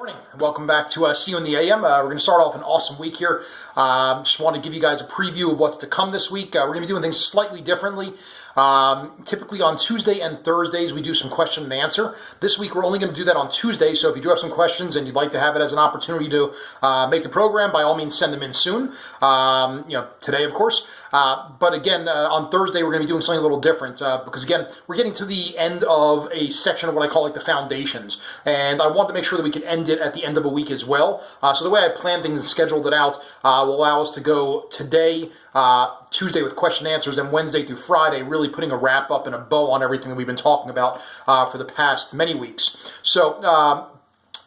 Morning. Welcome back to See You in the AM. We're going to start off an awesome week here. Just want to give you guys a preview of what's to come this week. We're going to be doing things slightly differently. Typically on Tuesday and Thursdays we do some question and answer. This week we're only going to do that on Tuesday, so if you do have some questions and you'd like to have it as an opportunity to make the program, by all means send them in soon. Today of course. But again, on Thursday we're going to be doing something a little different because again, we're getting to the end of a section of what I call like the foundations, and I want to make sure that we can end it at the end of a week as well. So the way I plan things and scheduled it out will allow us to go today, Tuesday with question and answers, and Wednesday through Friday, really putting a wrap up and a bow on everything that we've been talking about for the past many weeks. So,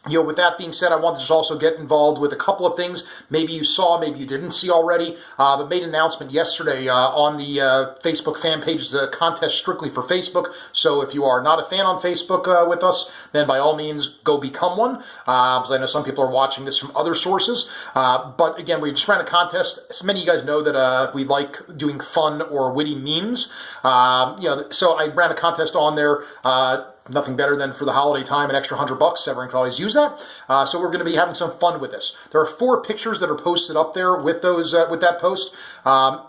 with that being said, I want to just also get involved with a couple of things. Maybe you saw, maybe you didn't see already, but made an announcement yesterday on the Facebook fan page. It's a contest strictly for Facebook. So if you are not a fan on Facebook with us, then by all means go become one. Because I know some people are watching this from other sources. But again, we just ran a contest. As many of you guys know that we like doing fun or witty memes. So I ran a contest on there. Nothing better than for the holiday time, an extra $100. Everyone can always use that. So we're going to be having some fun with this. There are 4 pictures that are posted up there with those with that post.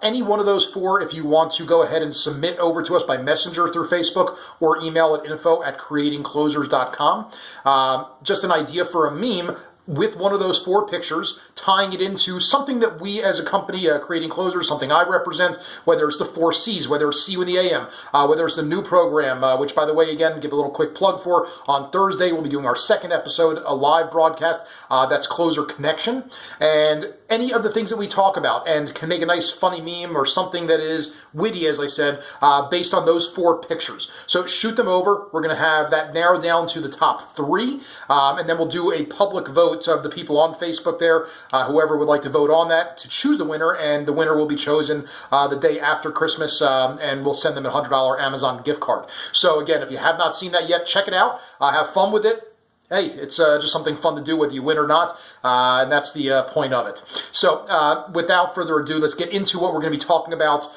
Any one of those 4, if you want to go ahead and submit over to us by messenger through Facebook or email at info@creatingclosers.com. Just an idea for a meme with one of those 4 pictures, tying it into something that we as a company, Creating Closers, something I represent, whether it's the 4 C's, whether it's See You in the AM, whether it's the new program, which, by the way, again, give a little quick plug for. On Thursday, we'll be doing our 2nd episode, a live broadcast, that's Closer Connection, and any of the things that we talk about, and can make a nice funny meme or something that is witty, as I said, based on those 4 pictures. So shoot them over. We're going to have that narrowed down to the top 3, and then we'll do a public vote of the people on Facebook there, whoever would like to vote on that, to choose the winner, and the winner will be chosen the day after Christmas, and we'll send them a $100 Amazon gift card. So again, if you have not seen that yet, check it out. Have fun with it. Hey, it's just something fun to do whether you win or not, and that's the point of it. So without further ado, let's get into what we're going to be talking about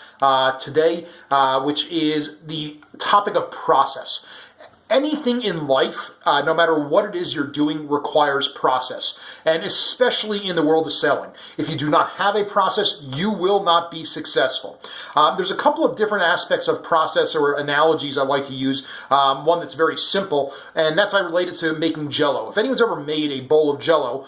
today, which is the topic of process. Anything in life, no matter what it is you're doing, requires process, and especially in the world of selling. If you do not have a process, you will not be successful. There's a couple of different aspects of process or analogies I like to use. One that's very simple, and that's I relate it to making Jell-O. If anyone's ever made a bowl of Jell-O,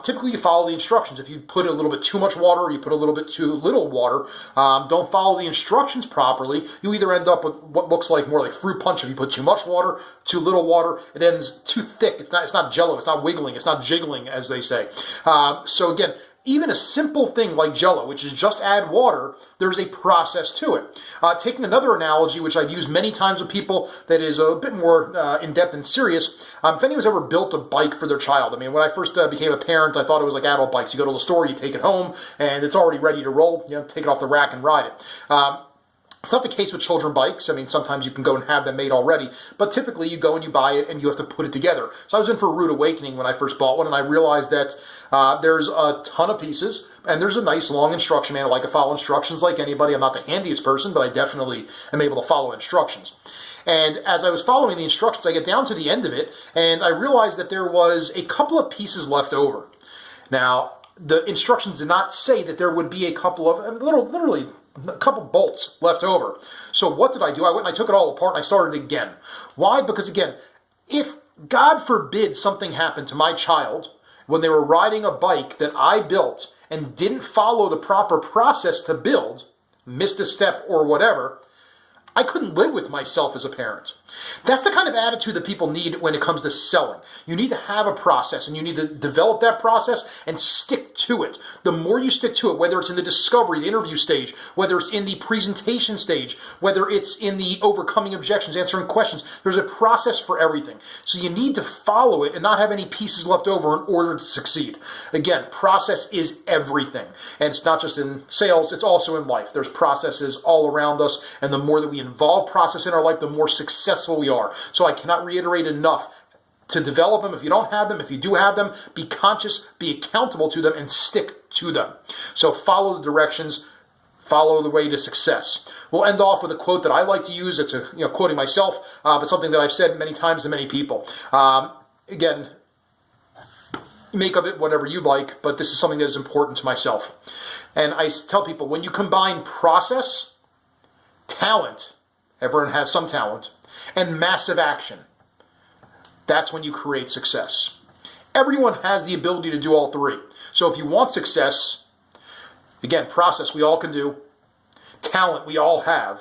typically you follow the instructions. If you put a little bit too much water or you put a little bit too little water, don't follow the instructions properly, you either end up with what looks like more like fruit punch. If you put too much water, too little water, it ends too thick. It's not Jell-O. It's not wiggling. It's not jiggling, as they say. So again, even a simple thing like Jell-O, which is just add water, there's a process to it. Taking another analogy, which I've used many times with people that is a bit more in-depth and serious, if anyone's ever built a bike for their child, I mean, when I first became a parent, I thought it was like adult bikes. You go to the store, you take it home, and it's already ready to roll. Take it off the rack and ride it. It's not the case with children bikes. I mean, sometimes you can go and have them made already, but typically you go and you buy it and you have to put it together. So I was in for a rude awakening when I first bought one, and I realized that there's a ton of pieces, and there's a nice long instruction manual. I can follow instructions like anybody. I'm not the handiest person, but I definitely am able to follow instructions. And as I was following the instructions, I get down to the end of it, and I realized that there was a couple of pieces left over. Now, the instructions did not say that there would be a couple of, literally, a couple bolts left over. So what did I do? I went and I took it all apart and I started again. Why? Because again, if God forbid something happened to my child when they were riding a bike that I built and didn't follow the proper process to build, missed a step or whatever, I couldn't live with myself as a parent. That's the kind of attitude that people need when it comes to selling. You need to have a process, and you need to develop that process and stick to it. The more you stick to it, whether it's in the discovery, the interview stage, whether it's in the presentation stage, whether it's in the overcoming objections, answering questions, there's a process for everything. So you need to follow it and not have any pieces left over in order to succeed. Again, process is everything. And it's not just in sales, it's also in life. There's processes all around us, and the more that we involve process in our life, the more successful we are. So I cannot reiterate enough to develop them. If you don't have them, if you do have them, be conscious, be accountable to them, and stick to them. So follow the directions, follow the way to success. We'll end off with a quote that I like to use. It's quoting myself, but something that I've said many times to many people. Again, make of it whatever you like, but this is something that is important to myself. And I tell people, when you combine process, talent, everyone has some talent, and massive action, that's when you create success. Everyone has the ability to do all three. So if you want success, again, process we all can do, talent we all have,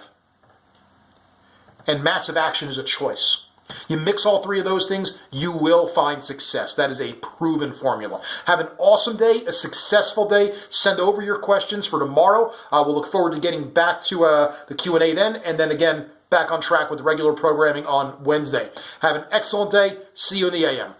and massive action is a choice. You mix all three of those things, you will find success. That is a proven formula. Have an awesome day, a successful day. Send over your questions for tomorrow. We'll look forward to getting back to the Q&A then, and then again, back on track with regular programming on Wednesday. Have an excellent day. See you in the AM.